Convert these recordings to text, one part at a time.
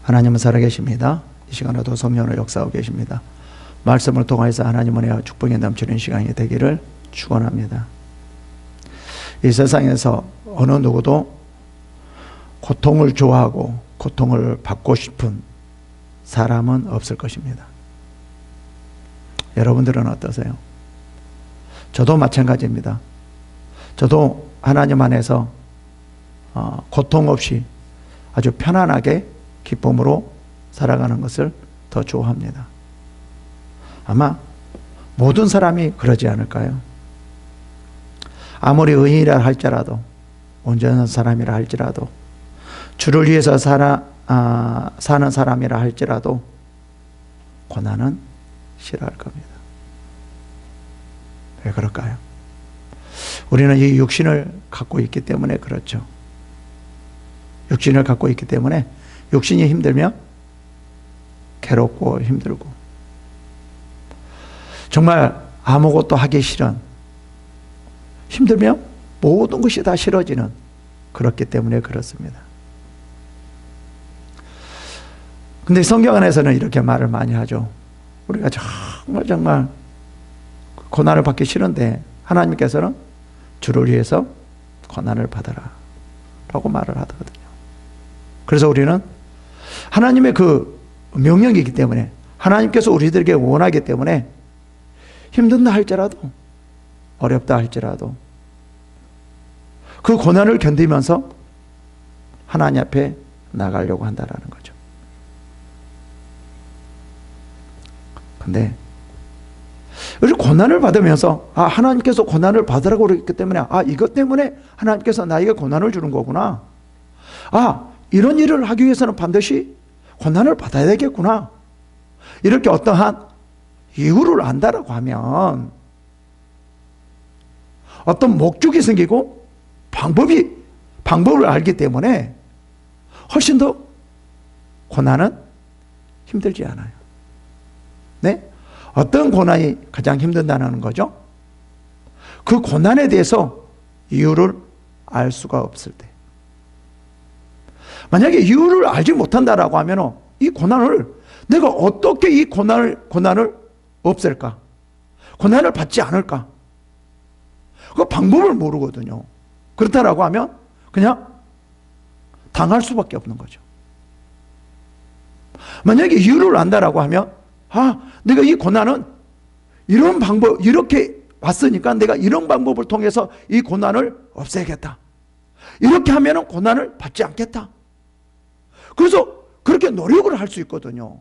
하나님은 살아계십니다. 이 시간에도 성령으로 역사하고 계십니다. 말씀을 통해서 하나님 은혜와 축복이 넘치는 시간이 되기를 축원합니다. 이 세상에서 어느 누구도 고통을 좋아하고 고통을 받고 싶은 사람은 없을 것입니다. 여러분들은 어떠세요? 저도 마찬가지입니다. 저도 하나님 안에서 고통 없이 아주 편안하게 기쁨으로 살아가는 것을 더 좋아합니다. 아마 모든 사람이 그러지 않을까요? 아무리 의인이라 할지라도, 온전한 사람이라 할지라도, 주를 위해서 사는 사람이라 할지라도 고난은 싫어할 겁니다. 왜 그럴까요? 우리는 이 육신을 갖고 있기 때문에 그렇죠. 육신을 갖고 있기 때문에 육신이 힘들면 괴롭고 힘들고, 정말 아무것도 하기 싫은, 힘들면 모든 것이 다 싫어지는, 그렇기 때문에 그렇습니다. 근데 성경 안에서는 이렇게 말을 많이 하죠. 우리가 정말 고난을 받기 싫은데 하나님께서는 주를 위해서 고난을 받아라 라고 말을 하거든요. 그래서 우리는 하나님의 그 명령이기 때문에, 하나님께서 우리들에게 원하기 때문에 힘든다 할지라도, 어렵다 할지라도 그 고난을 견디면서 하나님 앞에 나가려고 한다라는 거죠. 근데 우리 고난을 받으면서 하나님께서 고난을 받으라고 그랬기 때문에 이것 때문에 하나님께서 나에게 고난을 주는 거구나, 이런 일을 하기 위해서는 반드시 고난을 받아야 되겠구나, 이렇게 어떠한 이유를 안다라고 하면 어떤 목적이 생기고 방법을 알기 때문에 훨씬 더 고난은 힘들지 않아요. 네? 어떤 고난이 가장 힘든다는 거죠? 그 고난에 대해서 이유를 알 수가 없을 때. 만약에 이유를 알지 못한다라고 하면 이 고난을 내가 어떻게 이 고난을 없앨까? 고난을 받지 않을까? 그 방법을 모르거든요. 그렇다라고 하면 그냥 당할 수밖에 없는 거죠. 만약에 이유를 안다라고 하면 내가 이 고난은 이런 방법, 이렇게 왔으니까 내가 이런 방법을 통해서 이 고난을 없애겠다, 이렇게 하면 고난을 받지 않겠다. 그래서 그렇게 노력을 할 수 있거든요.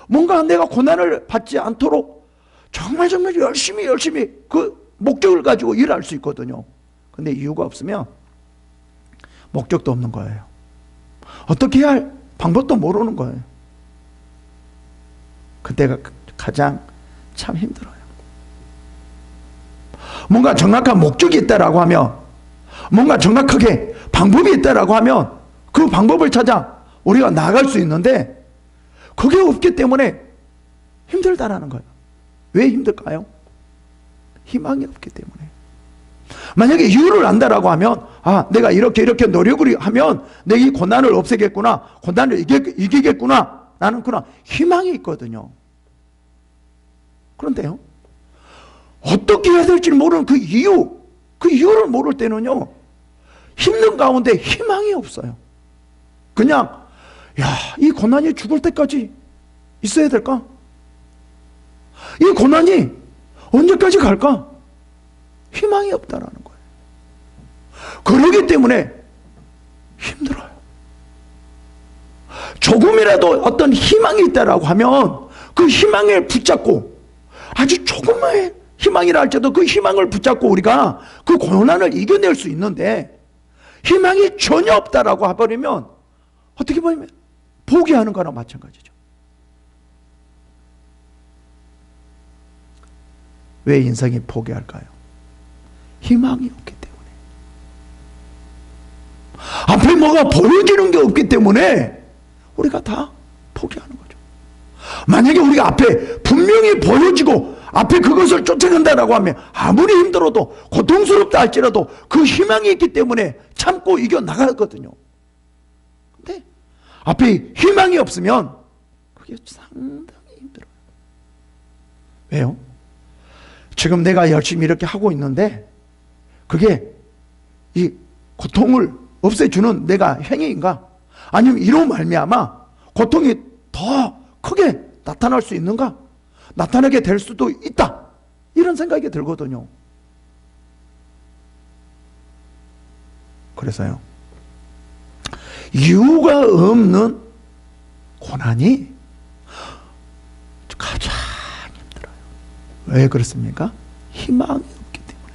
뭔가 내가 고난을 받지 않도록 정말 열심히 그 목적을 가지고 일할 수 있거든요. 근데 이유가 없으면 목적도 없는 거예요. 어떻게 해야 할 방법도 모르는 거예요. 그때가 가장 참 힘들어요. 뭔가 정확한 목적이 있다라고 하면, 뭔가 정확하게 방법이 있다라고 하면 그 방법을 찾아 우리가 나갈 수 있는데, 그게 없기 때문에 힘들다라는 거예요. 왜 힘들까요? 희망이 없기 때문에. 만약에 이유를 안다라고 하면 내가 이렇게 노력을 하면 내 이 고난을 없애겠구나, 고난을 이기겠구나, 나는 그런 희망이 있거든요. 그런데요, 어떻게 해야 될지 모르는 그 이유를 모를 때는요, 힘든 가운데 희망이 없어요. 그냥 이 고난이 죽을 때까지 있어야 될까? 이 고난이 언제까지 갈까? 희망이 없다라는 거예요. 그러기 때문에 힘들어요. 조금이라도 어떤 희망이 있다라고 하면 그 희망을 붙잡고, 아주 조금의 희망이라 할지라도 그 희망을 붙잡고 우리가 그 고난을 이겨낼 수 있는데, 희망이 전혀 없다라고 해버리면 어떻게 보면 포기하는 거랑 마찬가지죠. 왜 인생이 포기할까요? 희망이 없기 때문에. 앞에 뭐가 보여지는 게 없기 때문에 우리가 다 포기하는 거죠. 만약에 우리가 앞에 분명히 보여지고 앞에 그것을 쫓아간다라고 하면 아무리 힘들어도, 고통스럽다 할지라도 그 희망이 있기 때문에 참고 이겨나가거든요. 근데 앞에 희망이 없으면 그게 상당히 힘들어요. 왜요? 지금 내가 열심히 이렇게 하고 있는데 그게 이 고통을 없애주는 내가 행위인가? 아니면 이로 말미암아 고통이 더 크게 나타날 수 있는가? 나타나게 될 수도 있다. 이런 생각이 들거든요. 그래서요, 이유가 없는 고난이 가장 힘들어요. 왜 그렇습니까? 희망이 없기 때문에.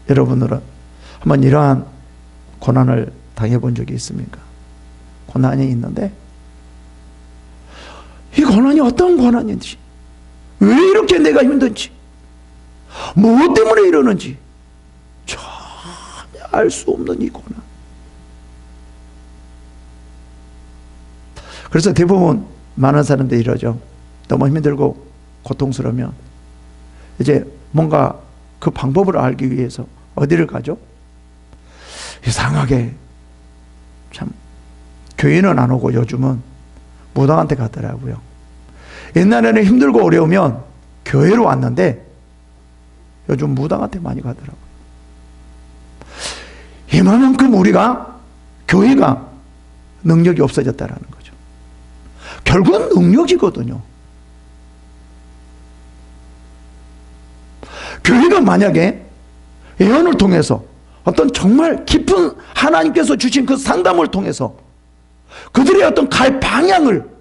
여러분들은 한번 이러한 고난을 당해본 적이 있습니까? 고난이 있는데 이 고난이 어떤 고난인지, 왜 이렇게 내가 힘든지, 무엇 때문에 이러는지 전혀 알 수 없는 이 고난. 그래서 대부분 많은 사람들이 이러죠. 너무 힘들고 고통스러우면 이제 뭔가 그 방법을 알기 위해서 어디를 가죠? 이상하게 참 교회는 안 오고 요즘은 무당한테 가더라고요. 옛날에는 힘들고 어려우면 교회로 왔는데 요즘 무당한테 많이 가더라고요. 이만큼 우리가 교회가 능력이 없어졌다라는 거죠. 결국은 능력이거든요. 교회가 만약에 예언을 통해서 어떤 정말 깊은 하나님께서 주신 그 상담을 통해서 그들의 어떤 갈 방향을,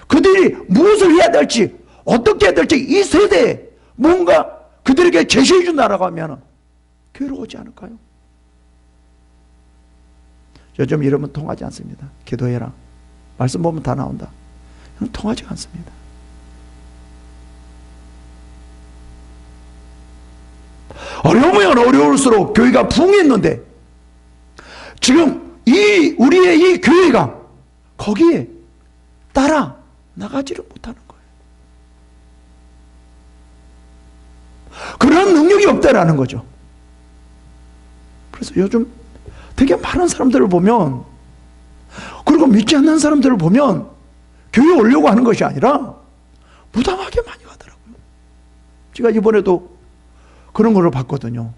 그들이 무엇을 해야 될지, 어떻게 해야 될지 이 세대에 뭔가 그들에게 제시해 준다라고 하면 교회로 오지 않을까요? 요즘 이러면 통하지 않습니다. 기도해라. 말씀 보면 다 나온다. 통하지 않습니다. 어려우면 어려울수록 교회가 부흥했는데 지금 우리의 이 교회가 거기에 따라 나가지를 못하는 거예요. 그런 능력이 없다라는 거죠. 그래서 요즘 되게 많은 사람들을 보면, 그리고 믿지 않는 사람들을 보면 교회에 오려고 하는 것이 아니라 무당하게 많이 가더라고요. 제가 이번에도 그런 거를 봤거든요.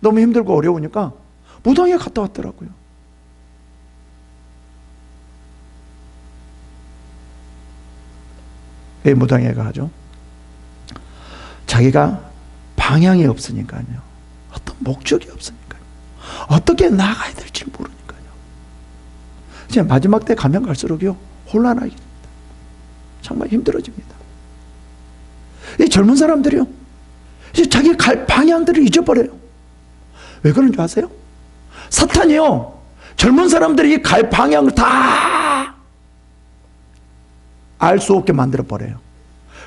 너무 힘들고 어려우니까 무당에 갔다 왔더라고요. 왜 무당에 가죠? 자기가 방향이 없으니까요. 어떤 목적이 없으니까요. 어떻게 나가야 될지 모르니까요. 이제 마지막 때 가면 갈수록요, 혼란하게 됩니다. 정말 힘들어집니다. 이 젊은 사람들이요, 이제 자기 갈 방향들을 잊어버려요. 왜 그런 줄 아세요? 사탄이요, 젊은 사람들이 갈 방향을 다 알 수 없게 만들어버려요.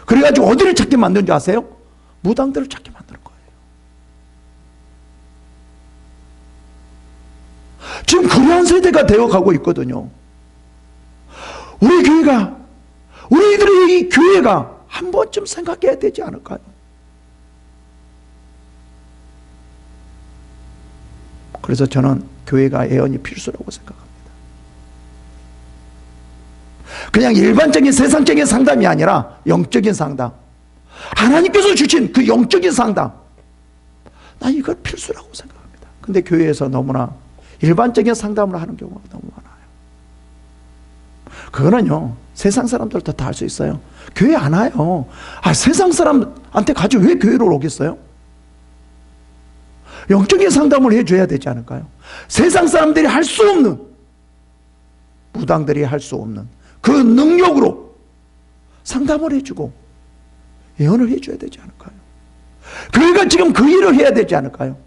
그래가지고 어디를 찾게 만든 줄 아세요? 무당들을 찾게 만드는 거예요. 지금 그러한 세대가 되어가고 있거든요. 우리 교회가, 우리들의 이 교회가 한 번쯤 생각해야 되지 않을까요? 그래서 저는 교회가 예언이 필수라고 생각합니다. 그냥 일반적인 세상적인 상담이 아니라 영적인 상담, 하나님께서 주신 그 영적인 상담, 난 이걸 필수라고 생각합니다. 근데 교회에서 너무나 일반적인 상담을 하는 경우가 너무 많아요. 그거는요, 세상 사람들도 다 할 수 있어요. 교회 안 와요. 세상 사람한테 가지고 왜 교회로 오겠어요? 영적인 상담을 해줘야 되지 않을까요? 세상 사람들이 할 수 없는, 무당들이 할 수 없는 그 능력으로 상담을 해주고 예언을 해줘야 되지 않을까요? 교회가 지금 그 일을 해야 되지 않을까요?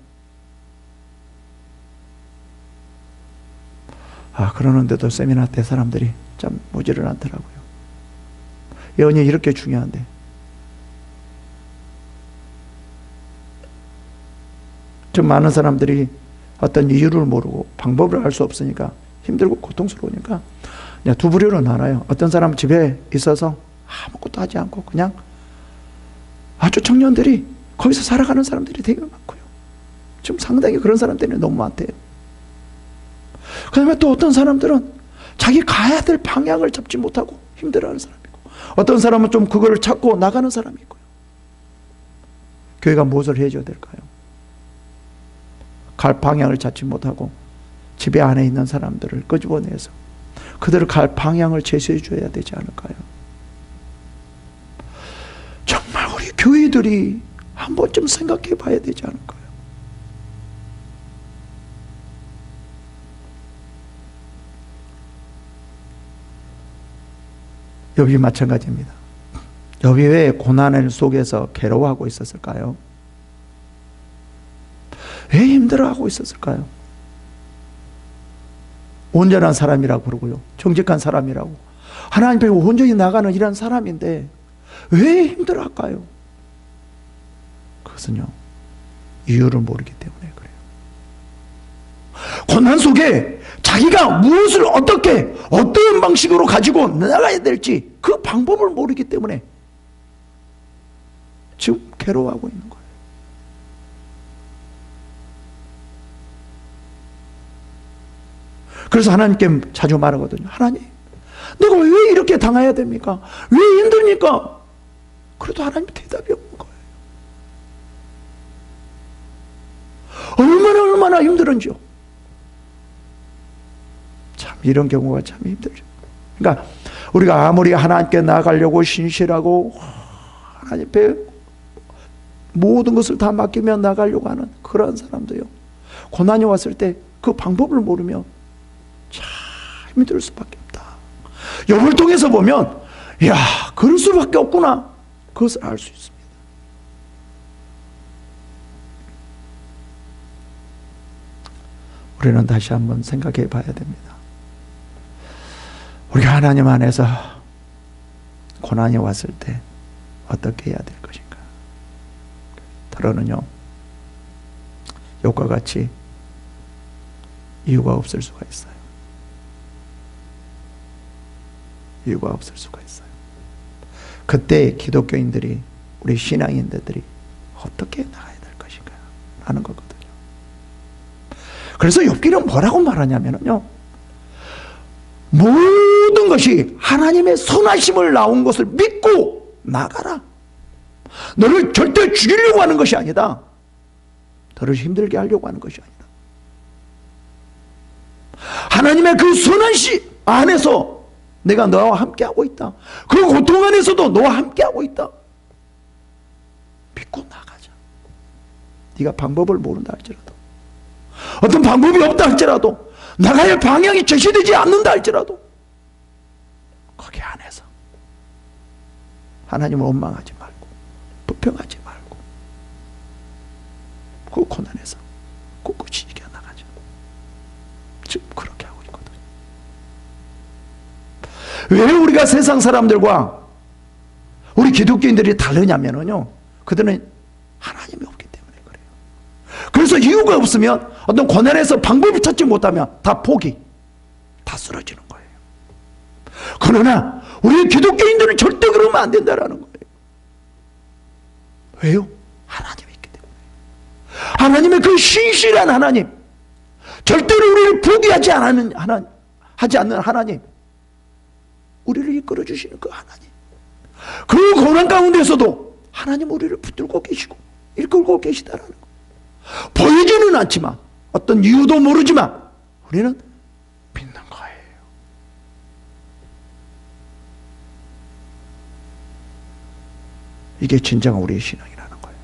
그러는데도 세미나 때 사람들이 참 모지를 않더라고요. 예언이 이렇게 중요한데. 좀 많은 사람들이 어떤 이유를 모르고 방법을 알 수 없으니까 힘들고 고통스러우니까 그냥 두 부류로 나눠요. 어떤 사람은 집에 있어서 아무것도 하지 않고 그냥 아주 청년들이 거기서 살아가는 사람들이 되게 많고요. 지금 상당히 그런 사람들이 너무 많대요. 그 다음에 또 어떤 사람들은 자기 가야 될 방향을 잡지 못하고 힘들어하는 사람이 있고, 어떤 사람은 좀 그거를 찾고 나가는 사람이 있고요. 교회가 무엇을 해줘야 될까요? 갈 방향을 찾지 못하고 집에 안에 있는 사람들을 끄집어내서 그들을 갈 방향을 제시해 줘야 되지 않을까요? 정말 우리 교회들이 한 번쯤 생각해 봐야 되지 않을까요? 욥이 마찬가지입니다. 욥이 왜 고난 속에서 괴로워하고 있었을까요? 왜 힘들어하고 있었을까요? 온전한 사람이라고 그러고요, 정직한 사람이라고, 하나님 앞에 온전히 나가는 이런 사람인데 왜 힘들어할까요? 그것은요, 이유를 모르기 때문에 그래요. 고난 속에 자기가 무엇을 어떻게, 어떤 방식으로 가지고 나가야 될지 그 방법을 모르기 때문에 지금 괴로워하고 있는 거예요. 그래서 하나님께 자주 말하거든요. 하나님, 내가 왜 이렇게 당해야 됩니까? 왜 힘듭니까? 그래도 하나님 대답이 없는 거예요. 얼마나 힘들은지요. 참 이런 경우가 참 힘들죠. 그러니까 우리가 아무리 하나님께 나아가려고 신실하고 하나님 앞에 모든 것을 다 맡기며 나가려고 하는 그런 사람도요, 고난이 왔을 때 그 방법을 모르면 참 힘들 수밖에 없다. 욥을 통해서 보면, 야, 그럴 수밖에 없구나, 그것을 알 수 있습니다. 우리는 다시 한번 생각해 봐야 됩니다. 우리가 하나님 안에서 고난이 왔을 때 어떻게 해야 될 것인가? 더러는요, 욥과 같이 이유가 없을 수가 있어요. 이유가 없을 수가 있어요. 그때 기독교인들이, 우리 신앙인들이 어떻게 나가야 될 것인가 하는 거거든요. 그래서 욥기는 뭐라고 말하냐면요, 모든 것이 하나님의 선하심을 나온 것을 믿고 나가라. 너를 절대 죽이려고 하는 것이 아니다. 너를 힘들게 하려고 하는 것이 아니다. 하나님의 그 선하심 안에서 내가 너와 함께하고 있다. 그 고통 안에서도 너와 함께하고 있다. 믿고 나가자. 네가 방법을 모른다 할지라도, 어떤 방법이 없다 할지라도, 나가야 할 방향이 제시되지 않는다 할지라도 거기 안에서 하나님을 원망하지 말고 불평하지 말고 그 고난에서 꿋꿋이 이겨나가자. 지금 그렇게 하고 있거든요. 왜 우리가 세상 사람들과 우리 기독교인들이 다르냐면요, 그들은 하나님이 없기 때문에 그래요. 그래서 이유가 없으면, 어떤 고난에서 방법을 찾지 못하면 다 포기, 다 쓰러지는 거예요. 그러나 우리 기독교인들은 절대 그러면 안 된다라는 거예요. 왜요? 하나님이 있기 때문에. 하나님의 그 신실한 하나님, 절대로 우리를 포기하지 않는 하나님, 우리를 이끌어 주시는 그 하나님, 그 고난 가운데서도 하나님 우리를 붙들고 계시고 이끌고 계시다라는 거. 보이지는 않지만, 어떤 이유도 모르지만 우리는 믿는 거예요. 이게 진정한 우리의 신앙이라는 거예요.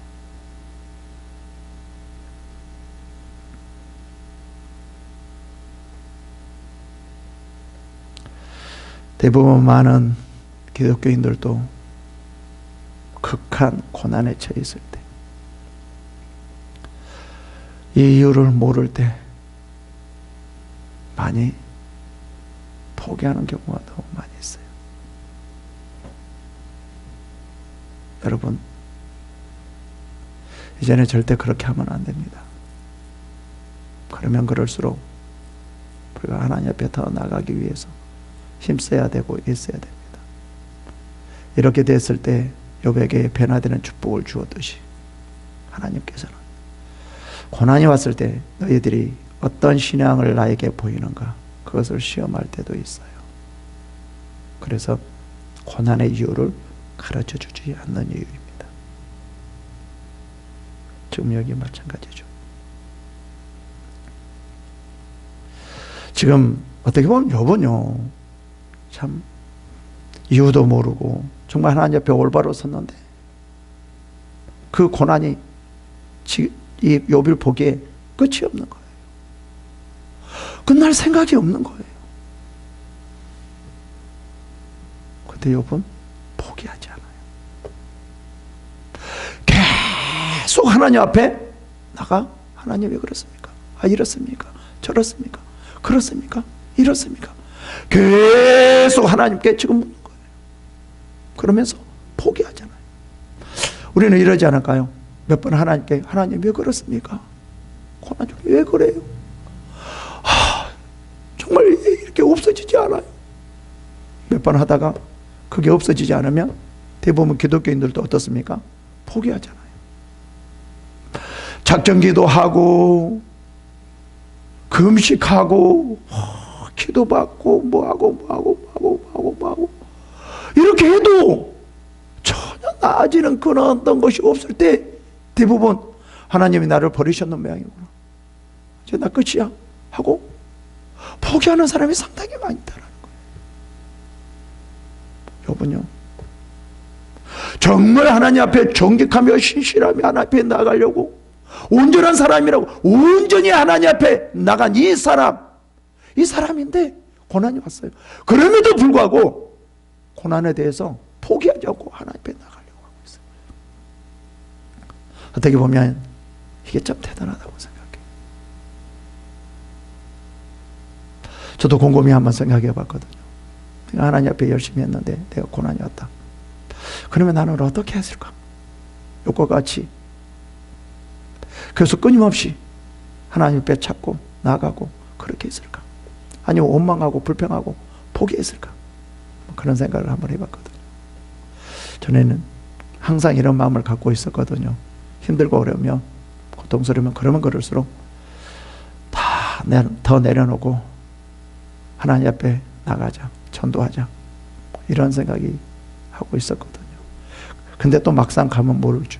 대부분 많은 기독교인들도 극한 고난에 처해 있을 때, 이 이유를 모를 때 많이 포기하는 경우가 더 많이 있어요. 여러분, 이제는 절대 그렇게 하면 안 됩니다. 그러면 그럴수록 우리가 하나님 앞에 더 나가기 위해서 힘써야 되고 애써야 됩니다. 이렇게 됐을 때 욥에게 변화되는 축복을 주었듯이, 하나님께서는 고난이 왔을 때 너희들이 어떤 신앙을 나에게 보이는가, 그것을 시험할 때도 있어요. 그래서 고난의 이유를 가르쳐 주지 않는 이유입니다. 지금 여기 마찬가지죠. 지금 어떻게 보면 욥은요, 참 이유도 모르고 정말 하나님 옆에 올바로 섰는데 그 고난이 이 욥을 보기에 끝이 없는 거예요. 끝날 생각이 없는 거예요. 근데 욥은 포기하지 않아요. 계속 하나님 앞에 나가, 하나님 왜 그렇습니까? 아, 이렇습니까? 저렇습니까? 그렇습니까? 이렇습니까? 계속 하나님께 지금 묻는 거예요. 그러면서 포기하잖아요. 우리는 이러지 않을까요? 몇 번 하나님께, 하나님 왜 그렇습니까? 고난 중에 왜 그래요? 정말 이렇게 없어지지 않아요. 몇 번 하다가 그게 없어지지 않으면 대부분 기독교인들도 어떻습니까? 포기하잖아요. 작정기도 하고 금식하고 기도받고 뭐하고 이렇게 해도 전혀 나아지는 그런 어떤 것이 없을 때 대부분 하나님이 나를 버리셨는 모양이구나, 이제 나 끝이야 하고 포기하는 사람이 상당히 많이 있다는 거예요. 욥은요, 정말 하나님 앞에 정직하며 신실하며 하나님 앞에 나가려고 온전한 사람이라고 온전히 하나님 앞에 나간 이 사람인데 고난이 왔어요. 그럼에도 불구하고 고난에 대해서 포기하지 않고 하나님 앞에 나가려고 하고 있어요. 어떻게 보면 이게 참 대단하다고 생각해요. 저도 곰곰이 한번 생각해 봤거든요. 내가 하나님 앞에 열심히 했는데 내가 고난이 왔다. 그러면 나는 어떻게 했을까? 욥과 같이 그래서 끊임없이 하나님 앞에 찾고 나가고 그렇게 했을까? 아니면 원망하고 불평하고 포기했을까? 그런 생각을 한번 해봤거든요. 전에는 항상 이런 마음을 갖고 있었거든요. 힘들고 어려우면, 고통스러우면 그러면 그럴수록 다 더 내려놓고 하나님 앞에 나가자, 전도하자, 이런 생각이 하고 있었거든요. 근데 또 막상 가면 모르죠.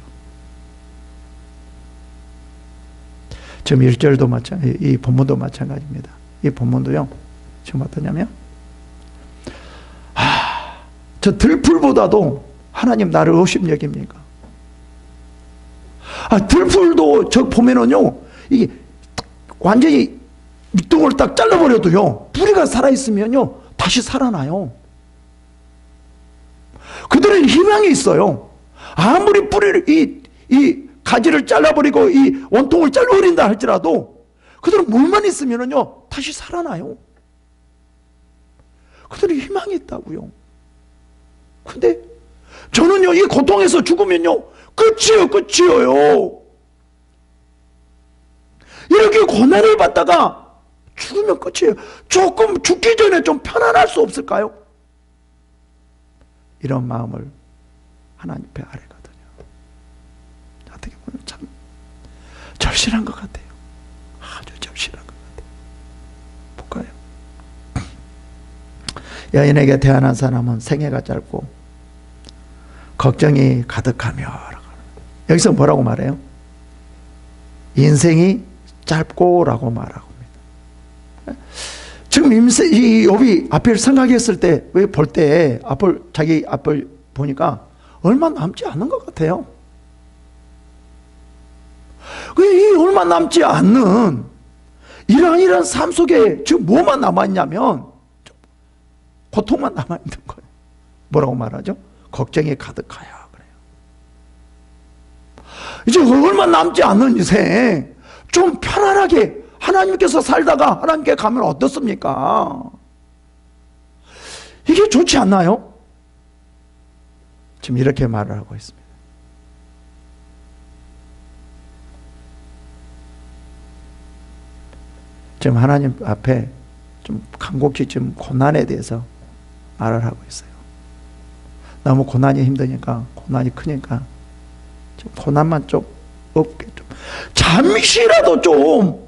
지금 1절도 마찬가지, 이 본문도 마찬가지입니다. 이 본문도요, 지금 어떠냐면, 저 들풀보다도 하나님 나를 의심 여깁니까? 들풀도 저 보면은요, 이게 완전히 밑둥을 딱 잘라버려도요, 뿌리가 살아있으면요, 다시 살아나요. 그들은 희망이 있어요. 아무리 뿌리를, 이 가지를 잘라버리고 이 원통을 잘라버린다 할지라도 그들은 물만 있으면은요, 다시 살아나요. 그들은 희망이 있다고요. 근데 저는요, 이 고통에서 죽으면요, 끝이에요. 이렇게 고난을 받다가 죽으면 끝이에요. 조금 죽기 전에 좀 편안할 수 없을까요? 이런 마음을 하나님 앞에 아뢰거든요. 어떻게 보면 참 절실한 것 같아요. 아주 절실한 것 같아요. 볼까요? 여인에게 태어난 사람은 생애가 짧고 걱정이 가득하며, 여기서 뭐라고 말해요? 인생이 짧고라고 말하고 있습니다. 지금 이 욥이 앞을 생각했을 때, 왜 볼 때 자기 앞을 보니까 얼마 남지 않은 것 같아요. 이 얼마 남지 않는 이런 삶 속에 지금 뭐만 남아있냐면 고통만 남아있는 거예요. 뭐라고 말하죠? 걱정이 가득하여 그래요. 이제 얼마 남지 않는 인생 좀 편안하게 하나님께서 살다가 하나님께 가면 어떻습니까? 이게 좋지 않나요? 지금 이렇게 말을 하고 있습니다. 지금 하나님 앞에 좀 간곡히 지금 고난에 대해서 말을 하고 있어요. 너무 고난이 힘드니까, 고난이 크니까 좀 고난만 좀 없게, 좀 잠시라도 좀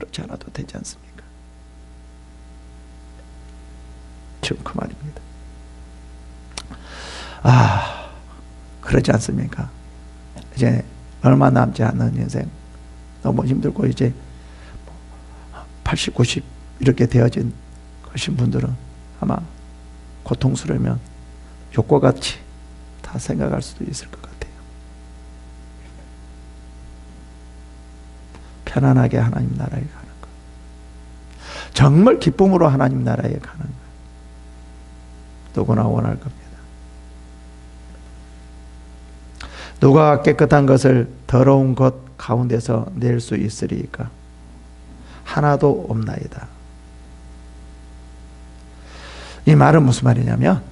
그렇지 않아도 되지 않습니까? 지금 그 말입니다. 그러지 않습니까? 이제 얼마 남지 않은 인생 너무 힘들고 이제 80, 90 이렇게 되어진 것인 분들은 아마 고통스러우면 욕과 같이 다 생각할 수도 있을 것 같아요. 편안하게 하나님 나라에 가는 것, 정말 기쁨으로 하나님 나라에 가는 것, 누구나 원할 겁니다. 누가 깨끗한 것을 더러운 것 가운데서 낼 수 있으리까? 하나도 없나이다. 이 말은 무슨 말이냐면,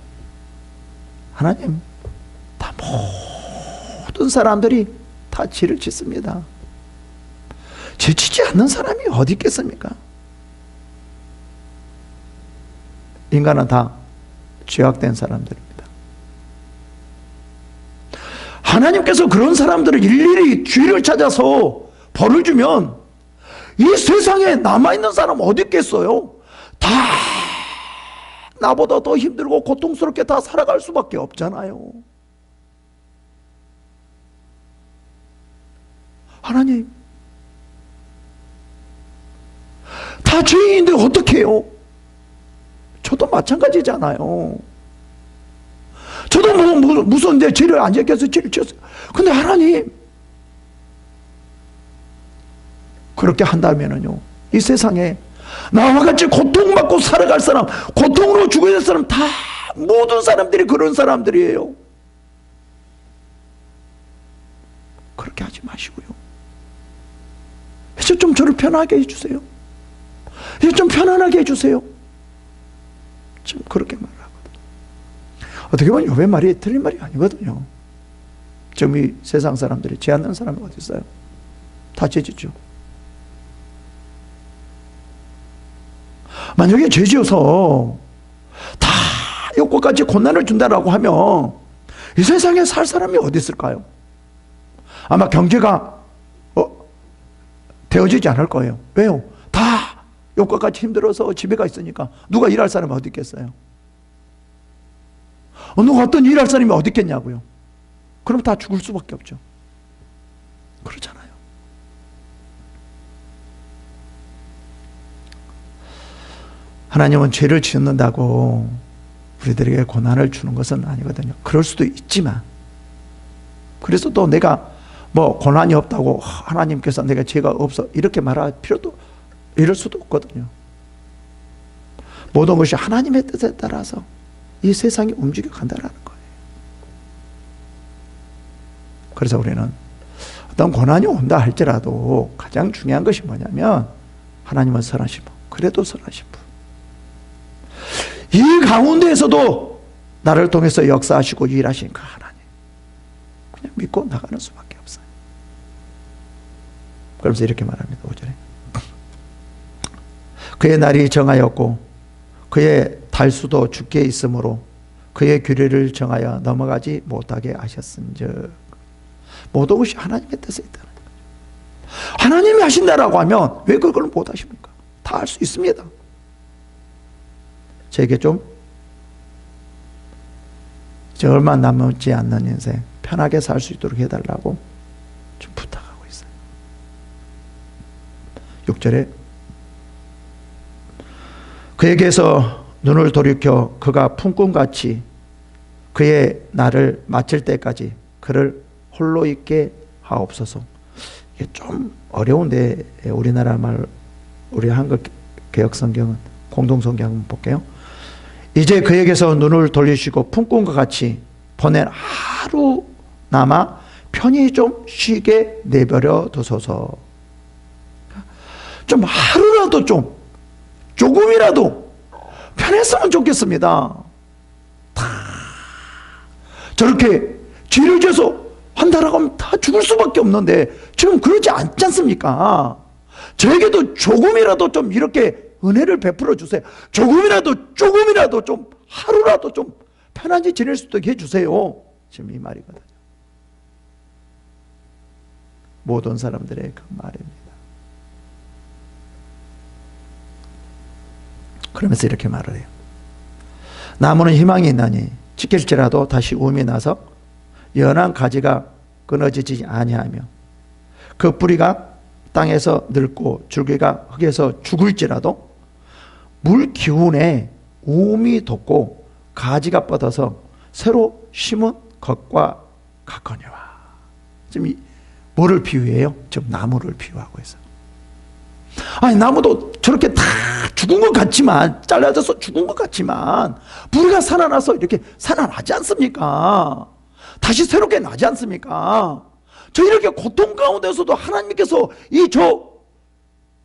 하나님, 다 모든 사람들이 다 죄를 짓습니다. 죄 짓지 않는 사람이 어디 있겠습니까? 인간은 다 죄악된 사람들입니다. 하나님께서 그런 사람들을 일일이 죄를 찾아서 벌을 주면 이 세상에 남아있는 사람 어디 있겠어요? 다 나보다 더 힘들고 고통스럽게 다 살아갈 수밖에 없잖아요. 하나님, 다 죄인인데 어떻게 해요? 저도 마찬가지잖아요. 저도 무슨 이제 죄를 안 지켜서 죄를 지었어요. 근데 하나님, 그렇게 한다면은요, 이 세상에 나와 같이 고통받고 살아갈 사람, 고통으로 죽어야 될 사람, 다 모든 사람들이 그런 사람들이에요. 그렇게 하지 마시고요. 이제 좀 저를 편하게 해주세요. 이제 좀 편안하게 해주세요. 지금 그렇게 말하거든요. 어떻게 보면 욥의 말이 틀린 말이 아니거든요. 지금 이 세상 사람들이 죄 않는 사람이 어디 있어요? 다 죄 짓죠. 만약에 죄 지어서 다 욕과같이 고난을 준다라고 하면 이 세상에 살 사람이 어디 있을까요? 아마 경제가 되어지지 않을 거예요. 왜요? 다 욕과같이 힘들어서 집에가 있으니까 누가 일할 사람이 어디 있겠어요? 누가 어떤 일할 사람이 어디 있겠냐고요. 그럼 다 죽을 수밖에 없죠. 그렇잖아요. 하나님은 죄를 지었는다고 우리들에게 고난을 주는 것은 아니거든요. 그럴 수도 있지만, 그래서 또 내가 뭐 고난이 없다고 하나님께서 내가 죄가 없어 이렇게 말할 필요도, 이럴 수도 없거든요. 모든 것이 하나님의 뜻에 따라서 이 세상이 움직여 간다라는 거예요. 그래서 우리는 어떤 고난이 온다 할지라도 가장 중요한 것이 뭐냐면, 하나님은 선하신 분, 그래도 선하신 분, 이 가운데에서도 나를 통해서 역사하시고 일하신 그 하나님, 그냥 믿고 나가는 수밖에 없어요. 그러면서 이렇게 말합니다. 5절에 그의 날이 정하였고 그의 달수도 주께 있으므로 그의 규례를 정하여 넘어가지 못하게 하셨은즉. 모든 것이 하나님의 뜻에 있다는 거죠. 하나님이 하신다라고 하면 왜 그걸 못 하십니까? 다 할 수 있습니다. 제게 좀 얼마 남지 않는 인생 편하게 살 수 있도록 해달라고 좀 부탁하고 있어요. 6절에 그에게서 눈을 돌이켜 그가 품꾼같이 그의 날을 마칠 때까지 그를 홀로 있게 하옵소서. 이게 좀 어려운데 우리나라 말, 우리 한글 개혁 성경은, 공동 성경 한번 볼게요. 이제 그에게서 눈을 돌리시고 품꾼과 같이 보낸 하루나마 편히 좀 쉬게 내버려 두소서. 좀 하루라도 조금이라도 편했으면 좋겠습니다. 다 저렇게 죄를 져서 한다라고 하면 다 죽을 수밖에 없는데 지금 그러지 않지 않습니까? 저에게도 조금이라도 좀 이렇게 은혜를 베풀어 주세요. 조금이라도 좀 하루라도 좀 편안히 지낼 수 있도록 해주세요. 지금 이 말이거든요. 모든 사람들의 그 말입니다. 그러면서 이렇게 말을 해요. 나무는 희망이 있나니 지킬지라도 다시 움이 나서 연한 가지가 끊어지지 아니하며 그 뿌리가 땅에서 늙고 줄기가 흙에서 죽을지라도 물 기운에 움이 돋고 가지가 뻗어서 새로 심은 것과 같거니와. 지금 뭐를 비유해요? 지금 나무를 비유하고 있어요. 아니, 나무도 저렇게 다 죽은 것 같지만, 잘라져서 죽은 것 같지만 뿌리가 살아나서 이렇게 살아나지 않습니까? 다시 새롭게 나지 않습니까? 저 이렇게 고통 가운데서도 하나님께서 이 저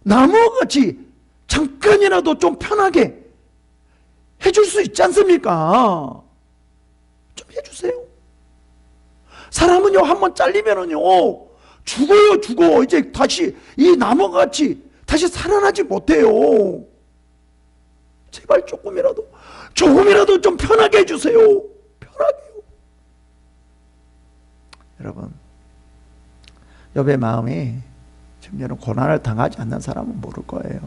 나무같이 잠깐이라도 좀 편하게 해줄 수 있지 않습니까? 좀 해주세요. 사람은요, 한번 잘리면은요, 죽어요, 죽어. 이제 다시 이 나무같이 다시 살아나지 못해요. 제발 조금이라도 좀 편하게 해주세요. 편하게요. 여러분, 욥의 마음이 지금 여러분 고난을 당하지 않는 사람은 모를 거예요.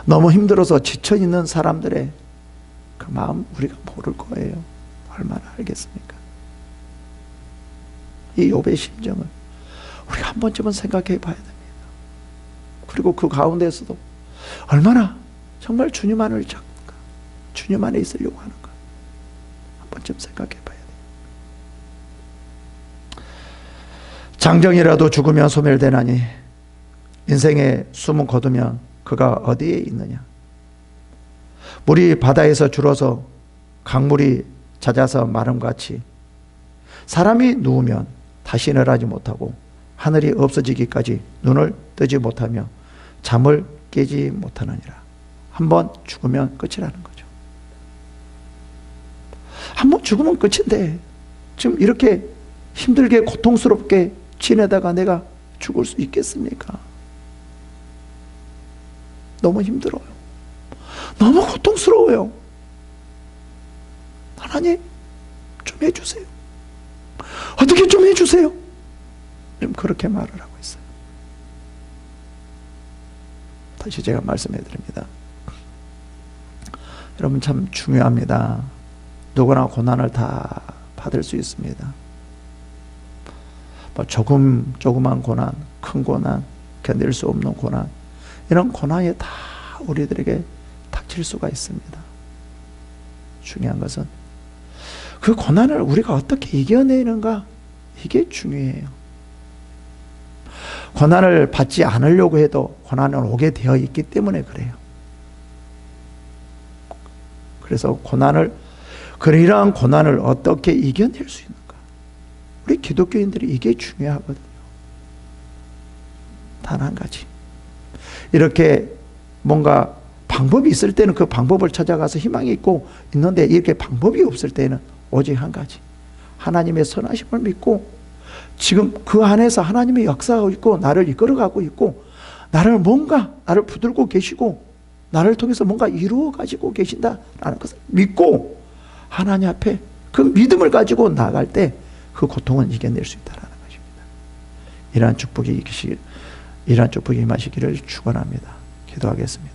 너무 힘들어서 지쳐있는 사람들의 그 마음 우리가 모를 거예요. 얼마나 알겠습니까? 이 욥의 심정을 우리가 한 번쯤은 생각해 봐야 됩니다. 그리고 그 가운데에서도 얼마나 정말 주님 안을 찾는가, 주님 안에 있으려고 하는가 한 번쯤 생각해 봐야 돼요. 장정이라도 죽으면 소멸되나니 인생의 숨은 거두면 그가 어디에 있느냐. 물이 바다에서 줄어서 강물이 잦아서 마름같이 사람이 누우면 다시 일어나지 못하고 하늘이 없어지기까지 눈을 뜨지 못하며 잠을 깨지 못하느니라. 한번 죽으면 끝이라는 거죠. 한번 죽으면 끝인데 지금 이렇게 힘들게 고통스럽게 지내다가 내가 죽을 수 있겠습니까? 너무 힘들어요. 너무 고통스러워요. 하나님 좀 해주세요. 어떻게 좀 해주세요. 지금 그렇게 말을 하고 있어요. 다시 제가 말씀해 드립니다. 여러분 참 중요합니다. 누구나 고난을 다 받을 수 있습니다. 뭐 조그만 고난, 큰 고난, 견딜 수 없는 고난, 이런 고난이 다 우리들에게 닥칠 수가 있습니다. 중요한 것은 그 고난을 우리가 어떻게 이겨내는가, 이게 중요해요. 고난을 받지 않으려고 해도 고난은 오게 되어 있기 때문에 그래요. 그래서 이러한 고난을 어떻게 이겨낼 수 있는가, 우리 기독교인들이 이게 중요하거든요. 단 한 가지, 이렇게 뭔가 방법이 있을 때는 그 방법을 찾아가서 희망이 있는데 이렇게 방법이 없을 때는 오직 한 가지, 하나님의 선하심을 믿고 지금 그 안에서 하나님의 역사하고 있고 나를 이끌어가고 있고 나를 붙들고 계시고 나를 통해서 뭔가 이루어 가지고 계신다라는 것을 믿고 하나님 앞에 그 믿음을 가지고 나아갈 때 그 고통은 이겨낼 수 있다는 것입니다. 이러한 축복이 임하시기를 축원합니다. 기도하겠습니다.